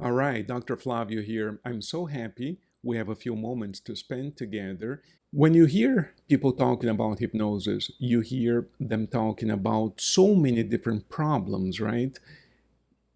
All right, Dr. Flavio here. I'm so happy we have a few moments to spend together. When you hear people talking about hypnosis, you hear them talking about so many different problems, right?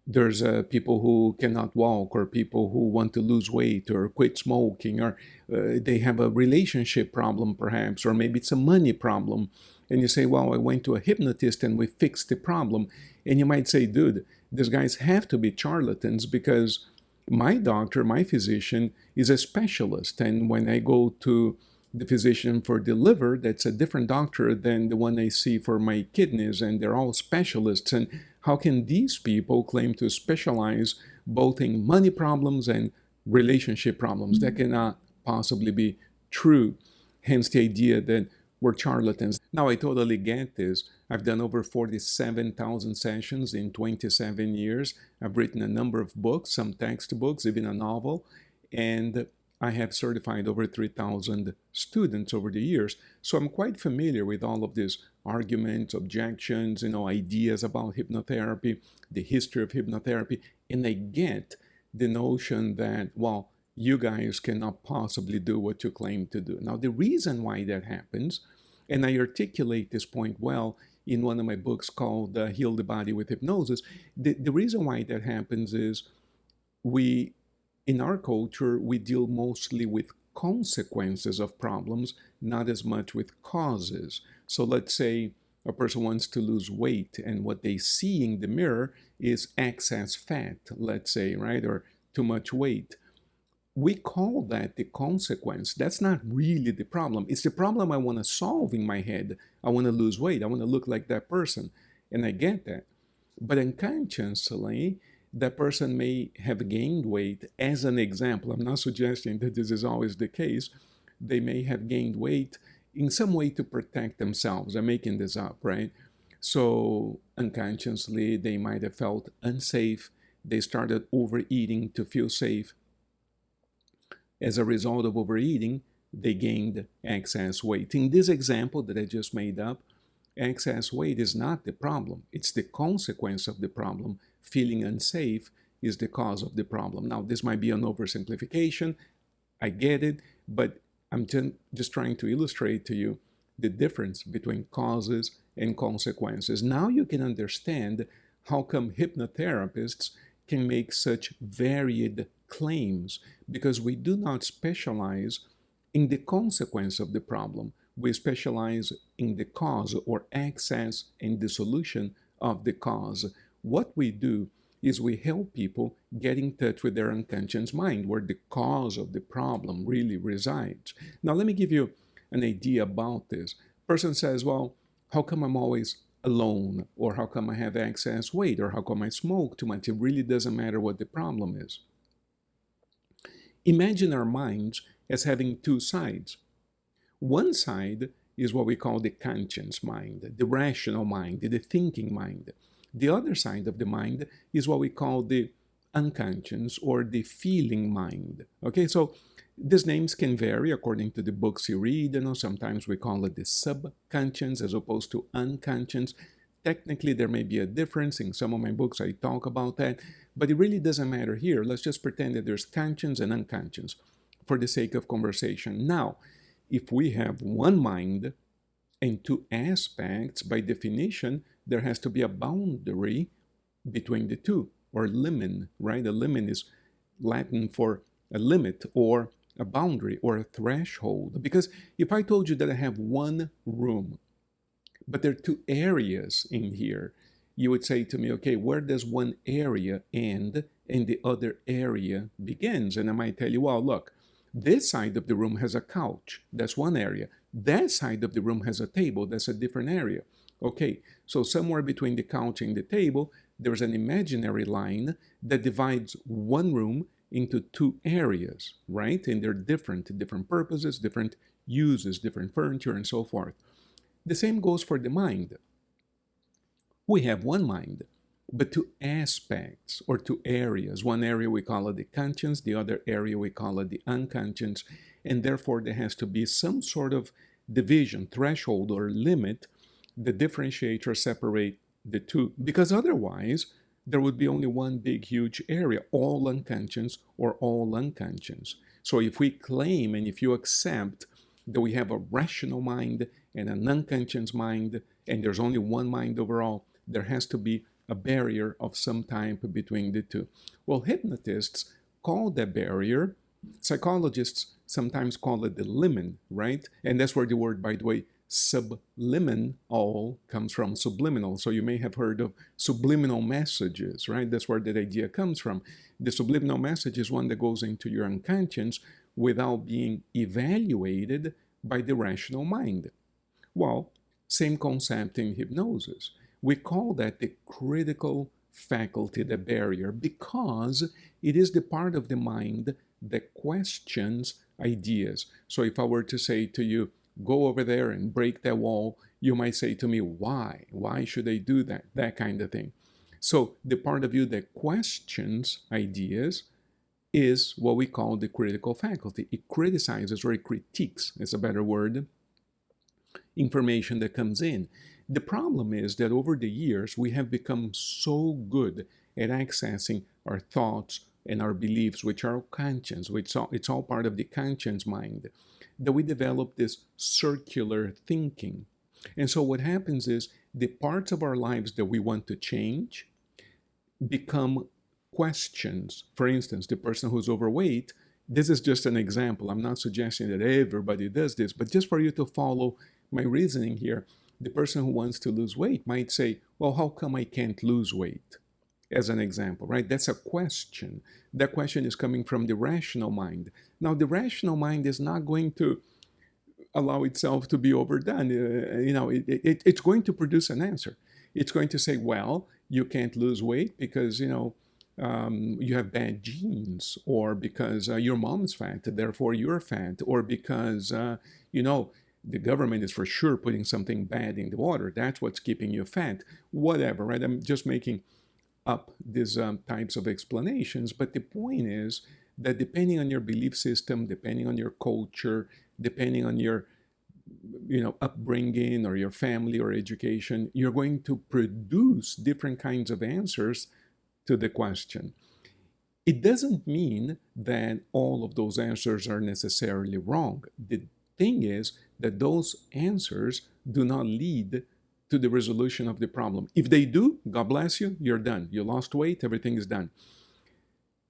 There's people who cannot walk, or people who want to lose weight or quit smoking, or they have a relationship problem, perhaps, or maybe it's a money problem. And you say, well, I went to a hypnotist and we fixed the problem. And you might say, dude, these guys have to be charlatans because my doctor, my physician, is a specialist. And when I go to the physician for the liver, that's a different doctor than the one I see for my kidneys, and they're all specialists. And how can these people claim to specialize both in money problems and relationship problems? That cannot possibly be true. Hence the idea that we're charlatans. Now, I totally get this. I've done over 47,000 sessions in 27 years. I've written a number of books, some textbooks, even a novel, and I have certified over 3,000 students over the years. So I'm quite familiar with all of these arguments, objections, ideas about hypnotherapy, the history of hypnotherapy, and I get the notion that, well, you guys cannot possibly do what you claim to do. Now, the reason why that happens, and I articulate this point well in one of my books called Heal the Body with Hypnosis, the reason why that happens is we, in our culture, we deal mostly with consequences of problems, not as much with causes. So let's say a person wants to lose weight, and what they see in the mirror is excess fat, let's say, right? Or too much weight. We call that the consequence. That's not really the problem. It's the problem I want to solve in my head. I want to lose weight. I want to look like that person. And I get that. But unconsciously, that person may have gained weight. As an example, I'm not suggesting that this is always the case. They may have gained weight in some way to protect themselves. I'm making this up, right? So unconsciously, they might have felt unsafe. They started overeating to feel safe. As a result of overeating, they gained excess weight. In this example that I just made up, excess weight is not the problem. It's the consequence of the problem. Feeling unsafe is the cause of the problem. Now, this might be an oversimplification. I get it, but I'm just trying to illustrate to you the difference between causes and consequences. Now you can understand how come hypnotherapists can make such varied claims, because we do not specialize in the consequence of the problem. We specialize in the cause, or access and the solution of the cause. What we do is we help people get in touch with their unconscious mind, where the cause of the problem really resides. Now, let me give you an idea about this. Person says, well, how come I'm always alone? Or how come I have excess weight? Or how come I smoke too much? It really doesn't matter what the problem is. Imagine our minds as having two sides. One side is what we call the conscious mind, the rational mind, the thinking mind. The other side of the mind is what we call the unconscious, or the feeling mind. Okay, so these names can vary according to the books you read. Sometimes we call it the subconscious as opposed to unconscious. Technically, there may be a difference. In some of my books, I talk about that, but it really doesn't matter here. Let's just pretend that there's conscious and unconscious for the sake of conversation. Now, if we have one mind and two aspects, by definition, there has to be a boundary between the two, or limen, right? A limen is Latin for a limit, or a boundary, or a threshold. Because if I told you that I have one room, but there are two areas in here, you would say to me, okay, where does one area end and the other area begins? And I might tell you, well, look, this side of the room has a couch. That's one area. That side of the room has a table. That's a different area. Okay, so somewhere between the couch and the table, there's an imaginary line that divides one room into two areas, right? And they're different purposes, different uses, different furniture, and so forth. The same goes for the mind. We have one mind, but two aspects, or two areas. One area we call it the conscious, the other area we call it the unconscious, and therefore there has to be some sort of division, threshold, or limit that differentiate or separate the two, because otherwise there would be only one big, huge area, all unconscious or all unconscious. So if we claim and if you accept that we have a rational mind and an unconscious mind, and there's only one mind overall, there has to be a barrier of some type between the two. Well, hypnotists call that barrier, psychologists sometimes call it the limen, right? And that's where the word, by the way, subliminal comes from, subliminal. So you may have heard of subliminal messages, right? That's where that idea comes from. The subliminal message is one that goes into your unconscious without being evaluated by the rational mind. Well, same concept in hypnosis. We call that the critical faculty, the barrier, because it is the part of the mind that questions ideas. So if I were to say to you, go over there and break that wall, you might say to me, why? Why should I do that? That kind of thing. So the part of you that questions ideas is what we call the critical faculty. It criticizes, or it critiques, is a better word, information that comes in. The problem is that over the years, we have become so good at accessing our thoughts and our beliefs, which are conscious, it's all part of the conscious mind, that we develop this circular thinking. And so what happens is the parts of our lives that we want to change become questions. For instance, the person who's overweight, this is just an example. I'm not suggesting that everybody does this, but just for you to follow my reasoning here, the person who wants to lose weight might say, well, how come I can't lose weight? As an example, right? That's a question. That question is coming from the rational mind. Now, the rational mind is not going to allow itself to be overdone. It's going to produce an answer. It's going to say, well, you can't lose weight because, you have bad genes, or because your mom's fat, therefore you're fat, or because, the government is for sure putting something bad in the water. That's what's keeping you fat. Whatever, right? I'm just making up these types of explanations. But the point is that depending on your belief system, depending on your culture, depending on your upbringing or your family or education, you're going to produce different kinds of answers to the question. It doesn't mean that all of those answers are necessarily wrong. The thing is that those answers do not lead to the resolution of the problem. If they do, God bless you, you're done. You lost weight, everything is done.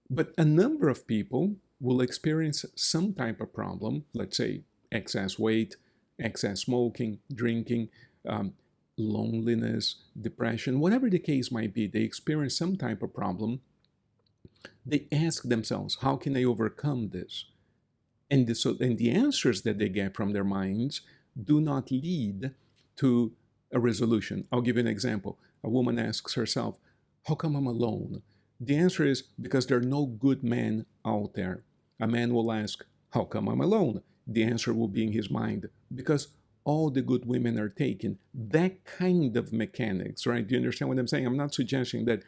But a number of people will experience some type of problem, let's say excess weight, excess smoking, drinking, loneliness, depression, whatever the case might be, they experience some type of problem. They ask themselves, how can I overcome this? And the answers that they get from their minds do not lead to a resolution. I'll give you an example. A woman asks herself, how come I'm alone? The answer is because there are no good men out there. A man will ask, how come I'm alone? The answer will be in his mind, because all the good women are taken. That kind of mechanics, right? Do you understand what I'm saying? I'm not suggesting that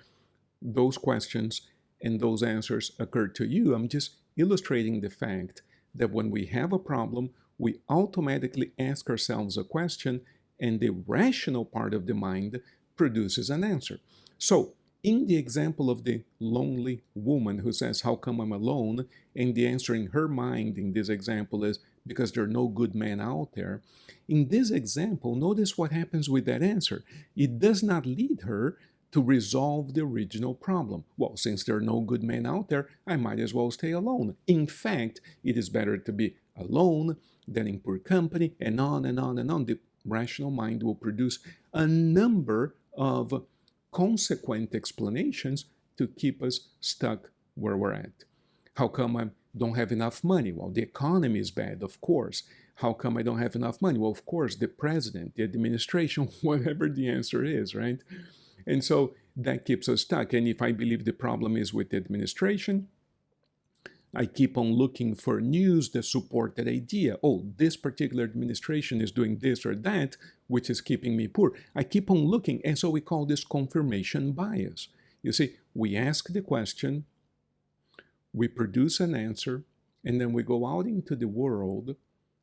those questions and those answers occur to you. I'm just illustrating the fact that when we have a problem, we automatically ask ourselves a question, and the rational part of the mind produces an answer. So, in the example of the lonely woman who says, how come I'm alone? And the answer in her mind in this example is, because there are no good men out there. In this example, notice what happens with that answer. It does not lead her to resolve the original problem. Well, since there are no good men out there, I might as well stay alone. In fact, it is better to be alone than in poor company, and on and on and on. The rational mind will produce a number of consequent explanations to keep us stuck where we're at. How come I don't have enough money? Well, the economy is bad, of course. How come I don't have enough money? Well, of course, the president, the administration, whatever the answer is, right? And so that keeps us stuck. And if I believe the problem is with the administration, I keep on looking for news that support that idea. Oh, this particular administration is doing this or that, which is keeping me poor. I keep on looking, and so we call this confirmation bias. You see, we ask the question, we produce an answer, and then we go out into the world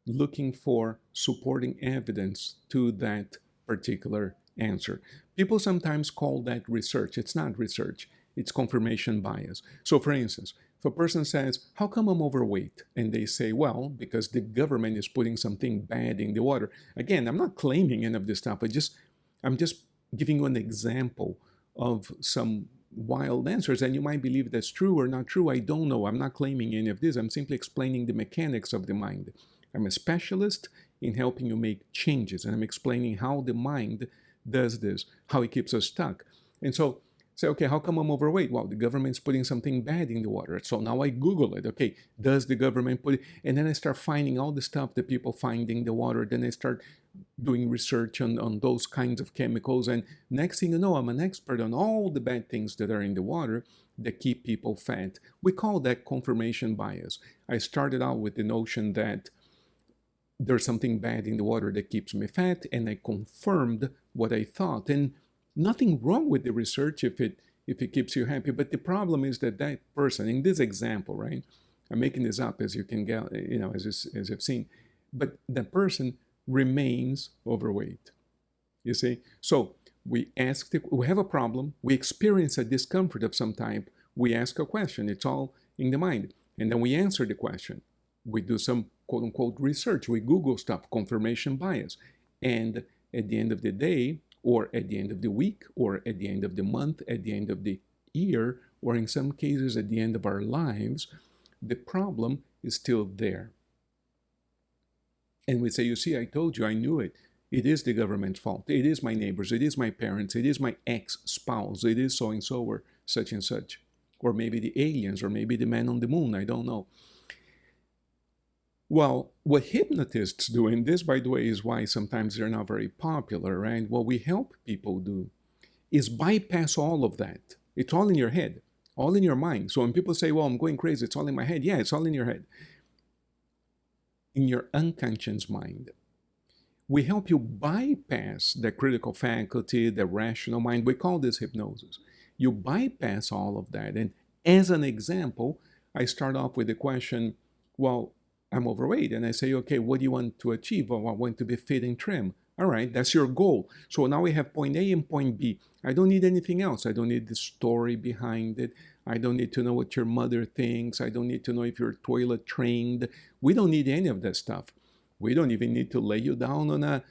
looking for supporting evidence to that particular answer. People sometimes call that research. It's not research, it's confirmation bias. So, for instance, if a person says, "How come I'm overweight?" and they say, "Well, because the government is putting something bad in the water." Again, I'm not claiming any of this stuff. I'm just giving you an example of some wild answers, and you might believe that's true or not true. I don't know. I'm not claiming any of this. I'm simply explaining the mechanics of the mind. I'm a specialist in helping you make changes, and I'm explaining how the mind does this, how it keeps us stuck. And so, say, okay, how come I'm overweight? Well, the government's putting something bad in the water. So now I Google it. Okay, does the government put it? And then I start finding all the stuff that people find in the water. Then I start doing research on those kinds of chemicals. And next thing you know, I'm an expert on all the bad things that are in the water that keep people fat. We call that confirmation bias. I started out with the notion that there's something bad in the water that keeps me fat, and I confirmed what I thought. And nothing wrong with the research if it keeps you happy. But the problem is that that person, in this example, right? I'm making this up as you can get, as you've seen, but that person remains overweight. You see? So we have a problem, we experience a discomfort of some type, we ask a question, it's all in the mind, and then we answer the question. We do some quote unquote research, we Google stuff, confirmation bias. And at the end of the day, or at the end of the week, or at the end of the month, at the end of the year, or in some cases at the end of our lives, the problem is still there. And we say, you see, I told you, I knew it. It is the government's fault. It is my neighbors. It is my parents. It is my ex-spouse. It is so-and-so or such and such. Or maybe the aliens, or maybe the man on the moon. I don't know. Well, what hypnotists do, and this, by the way, is why sometimes they're not very popular, right? What we help people do is bypass all of that. It's all in your head, all in your mind. So when people say, well, I'm going crazy, it's all in my head. Yeah, it's all in your head. In your unconscious mind. We help you bypass the critical faculty, the rational mind. We call this hypnosis. You bypass all of that. And as an example, I start off with the question, well, I'm overweight. And I say, okay, what do you want to achieve? Well, I want to be fit and trim. All right, that's your goal. So now we have point A and point B. I don't need anything else. I don't need the story behind it. I don't need to know what your mother thinks. I don't need to know if you're toilet trained. We don't need any of that stuff. We don't even need to lay you down on a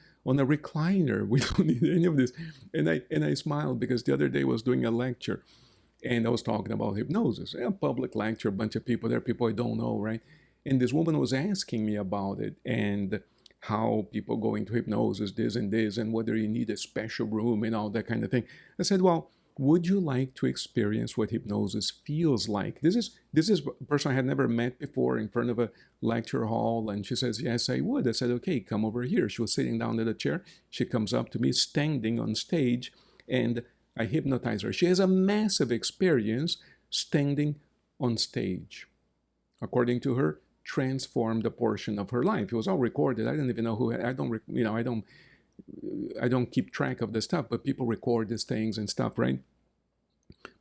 recliner. We don't need any of this. And I smiled because the other day I was doing a lecture and I was talking about hypnosis. A public lecture, a bunch of people there, people I don't know, right? And this woman was asking me about it and how people go into hypnosis, this, and whether you need a special room and all that kind of thing. I said, well, would you like to experience what hypnosis feels like? This is a person I had never met before in front of a lecture hall, and she says, yes, I would. I said, okay, come over here. She was sitting down at a chair. She comes up to me, standing on stage, and I hypnotize her. She has a massive experience standing on stage. According to her, transformed a portion of her life. It was all recorded. I don't even know who. I don't keep track of the stuff, but people record these things and stuff, right?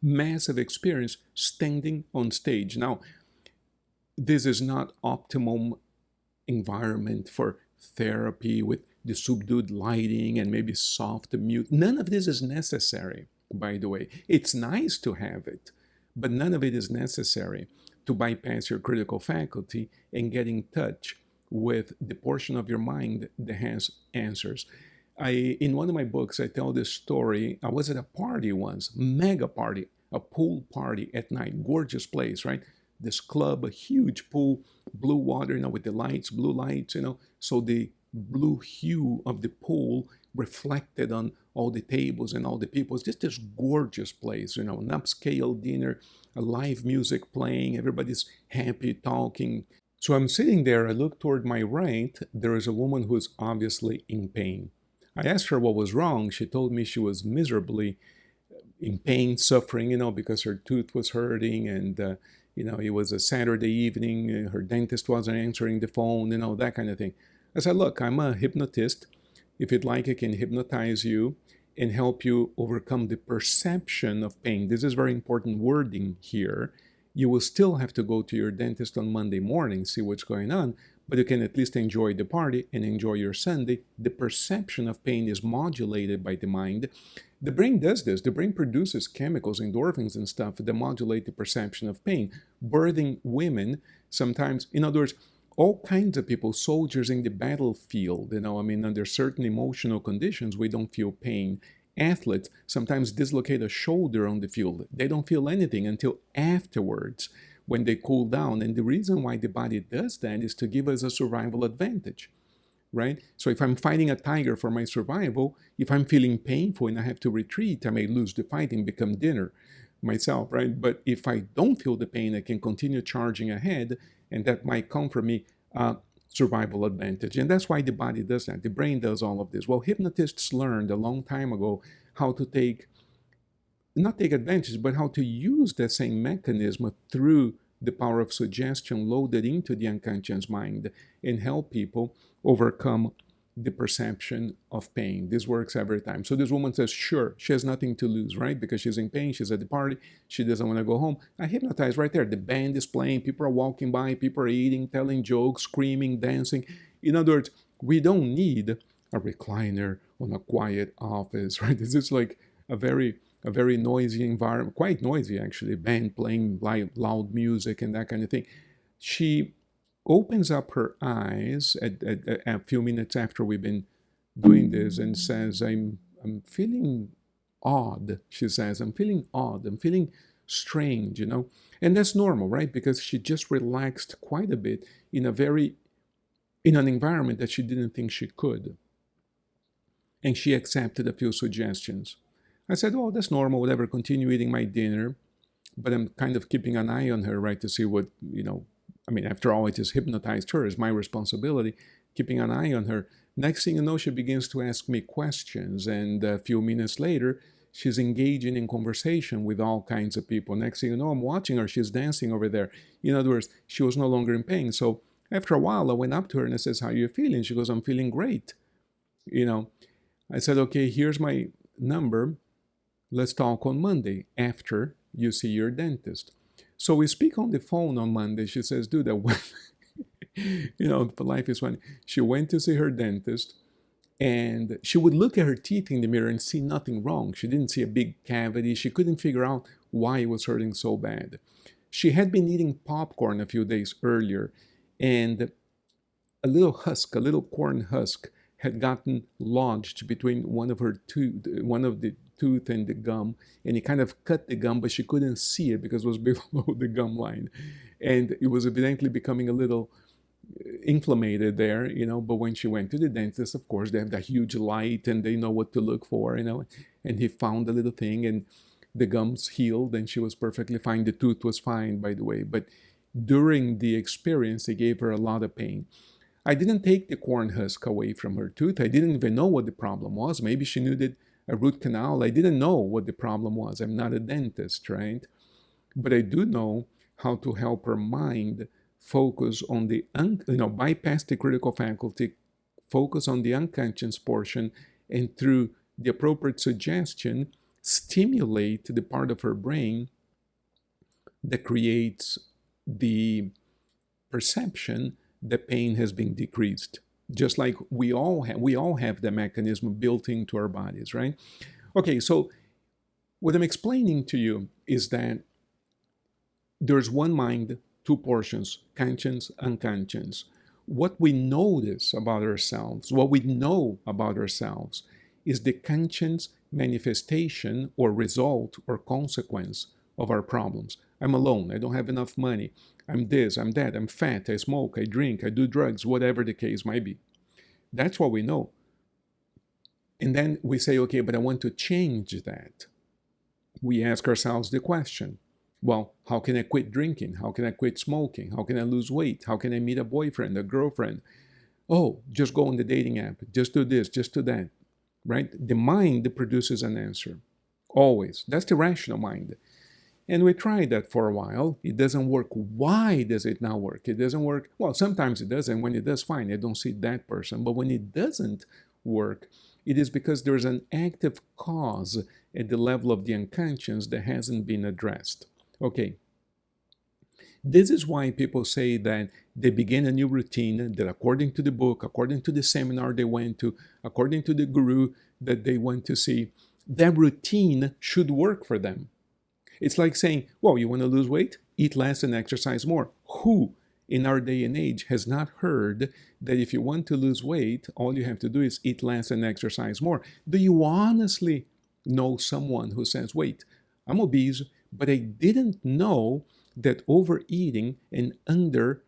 Massive experience standing on stage. Now, this is not optimum environment for therapy with the subdued lighting and maybe soft mute. None of this is necessary, by the way. It's nice to have it, but none of it is necessary to bypass your critical faculty and get in touch with the portion of your mind that has answers. In one of my books, I tell this story. I was at a party once, mega party, a pool party at night, gorgeous place, right? This club, a huge pool, blue water, with the lights, blue lights, so the blue hue of the pool reflected on all the tables and all the people. It's just this gorgeous place, an upscale dinner, a live music playing, everybody's happy, talking. So I'm sitting there, I look toward my right, there is a woman who is obviously in pain. I asked her what was wrong. She told me she was miserably in pain, suffering, because her tooth was hurting and, it was a Saturday evening, her dentist wasn't answering the phone, that kind of thing. I said, look, I'm a hypnotist. If you'd like, I can hypnotize you and help you overcome the perception of pain. This is very important wording here. You will still have to go to your dentist on Monday morning, see what's going on, but you can at least enjoy the party and enjoy your Sunday. The perception of pain is modulated by the mind. The brain does this. The brain produces chemicals, endorphins and stuff that modulate the perception of pain. Birthing women sometimes, in other words, all kinds of people, soldiers in the battlefield, under certain emotional conditions, we don't feel pain. Athletes sometimes dislocate a shoulder on the field. They don't feel anything until afterwards when they cool down. And the reason why the body does that is to give us a survival advantage, right? So if I'm fighting a tiger for my survival, if I'm feeling painful and I have to retreat, I may lose the fight and become dinner myself, right? But if I don't feel the pain, I can continue charging ahead, and that might come from me survival advantage. And that's why the body does that. The brain does all of this. Well, hypnotists learned a long time ago how to not take advantage, but how to use that same mechanism through the power of suggestion loaded into the unconscious mind and help people overcome the perception of pain. This works every time. So this woman says, sure, she has nothing to lose, right? Because she's in pain, she's at the party, she doesn't want to go home. I hypnotize right there. The band is playing, people are walking by, people are eating, telling jokes, screaming, dancing. In other words, we don't need a recliner on a quiet office, right? This is like a very noisy environment, quite noisy actually, band playing loud music and that kind of thing. She opens up her eyes a few minutes after we've been doing this and says, I'm feeling odd. She says, I'm feeling odd. I'm feeling strange, And that's normal, right? Because she just relaxed quite a bit in an environment that she didn't think she could. And she accepted a few suggestions. I said, oh, that's normal, whatever, continue eating my dinner. But I'm kind of keeping an eye on her, right, to see what, after all, it is hypnotized her. It's my responsibility, keeping an eye on her. Next thing you know, she begins to ask me questions. And a few minutes later, she's engaging in conversation with all kinds of people. Next thing you know, I'm watching her. She's dancing over there. In other words, she was no longer in pain. So after a while, I went up to her and I says, how are you feeling? She goes, I'm feeling great. I said, okay, here's my number. Let's talk on Monday after you see your dentist. So we speak on the phone on Monday. She says, dude, life is funny. She went to see her dentist and she would look at her teeth in the mirror and see nothing wrong. She didn't see a big cavity. She couldn't figure out why it was hurting so bad. She had been eating popcorn a few days earlier and a little corn husk had gotten lodged between one of the tooth and the gum, and it kind of cut the gum, but she couldn't see it because it was below the gum line. And it was evidently becoming a little inflamed there, but when she went to the dentist, of course, they have that huge light and they know what to look for, and he found a little thing and the gums healed and she was perfectly fine. The tooth was fine, by the way, but during the experience, it gave her a lot of pain. I didn't take the corn husk away from her tooth. I didn't even know what the problem was. Maybe she needed a root canal. I didn't know what the problem was. I'm not a dentist, right? But I do know how to help her mind focus on bypass the critical faculty, focus on the unconscious portion, and through the appropriate suggestion, stimulate the part of her brain that creates the perception that pain has been decreased. Just like we all have the mechanism built into our bodies, right? Okay, so what I'm explaining to you is that there's one mind, two portions, conscious, unconscious. What we notice about ourselves, what we know about ourselves, is the conscious manifestation or result or consequence of our problems. I'm alone, I don't have enough money, I'm this, I'm that, I'm fat, I smoke, I drink, I do drugs, whatever the case might be. That's what we know. And then we say, okay, but I want to change that. We ask ourselves the question, well, how can I quit drinking? How can I quit smoking? How can I lose weight? How can I meet a boyfriend, a girlfriend? Oh, just go on the dating app, just do this, just do that, right? The mind produces an answer, always. That's the rational mind. And we tried that for a while. It doesn't work. Why does it not work? It doesn't work. Well, sometimes it does, and when it does, fine. I don't see that person. But when it doesn't work, it is because there's an active cause at the level of the unconscious that hasn't been addressed. Okay. This is why people say that they begin a new routine that according to the book, according to the seminar they went to, according to the guru that they went to see, that routine should work for them. It's like saying, well, you want to lose weight? Eat less and exercise more. Who in our day and age has not heard that if you want to lose weight, all you have to do is eat less and exercise more? Do you honestly know someone who says, wait, I'm obese, but I didn't know that overeating and under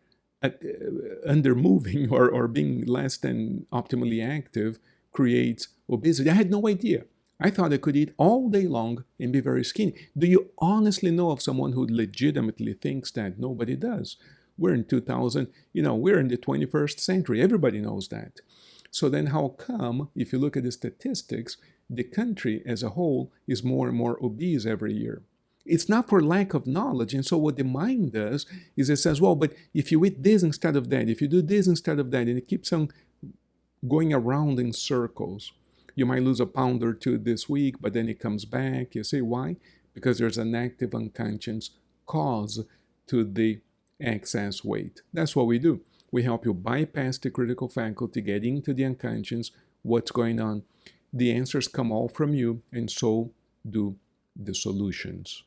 moving or being less than optimally active creates obesity? I had no idea. I thought I could eat all day long and be very skinny. Do you honestly know of someone who legitimately thinks that? Nobody does. We're in 2000, we're in the 21st century. Everybody knows that. So then how come, if you look at the statistics, the country as a whole is more and more obese every year? It's not for lack of knowledge. And so what the mind does is it says, well, but if you eat this instead of that, if you do this instead of that, and it keeps on going around in circles. You might lose a pound or two this week, but then it comes back. You say, why? Because there's an active unconscious cause to the excess weight. That's what we do. We help you bypass the critical faculty, get into the unconscious, what's going on. The answers come all from you, and so do the solutions.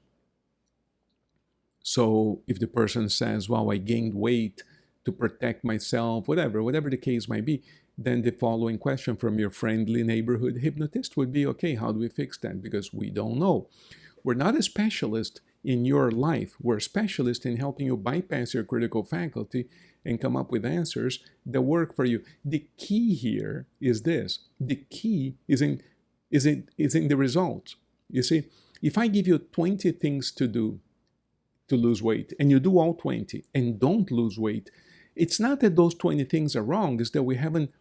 So if the person says, well, I gained weight to protect myself, whatever the case might be, then the following question from your friendly neighborhood hypnotist would be, okay, how do we fix that? Because we don't know. We're not a specialist in your life. We're a specialist in helping you bypass your critical faculty and come up with answers that work for you. The key here is this. The key is in the results. You see, if I give you 20 things to do to lose weight, and you do all 20 and don't lose weight, it's not that those 20 things are wrong, it's that we haven't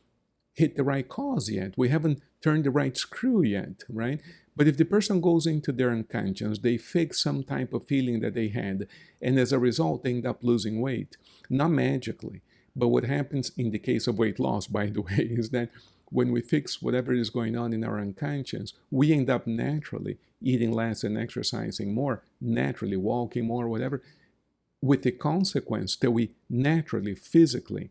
hit the right cause yet. We haven't turned the right screw yet, right? But if the person goes into their unconscious, they fix some type of feeling that they had, and as a result, they end up losing weight. Not magically, but what happens in the case of weight loss, by the way, is that when we fix whatever is going on in our unconscious, we end up naturally eating less and exercising more, naturally walking more, whatever, with the consequence that we naturally, physically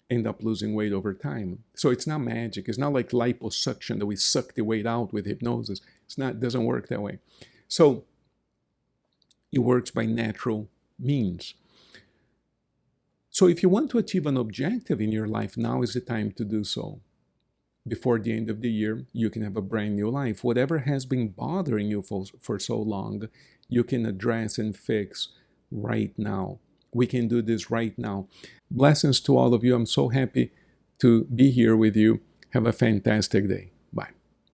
end up losing weight over time. So it's not magic. It's not like liposuction that we suck the weight out with hypnosis. It doesn't work that way. So it works by natural means. So if you want to achieve an objective in your life, now is the time to do so. Before the end of the year, you can have a brand new life. Whatever has been bothering you for so long, you can address and fix right now. We can do this right now. Blessings to all of you. I'm so happy to be here with you. Have a fantastic day.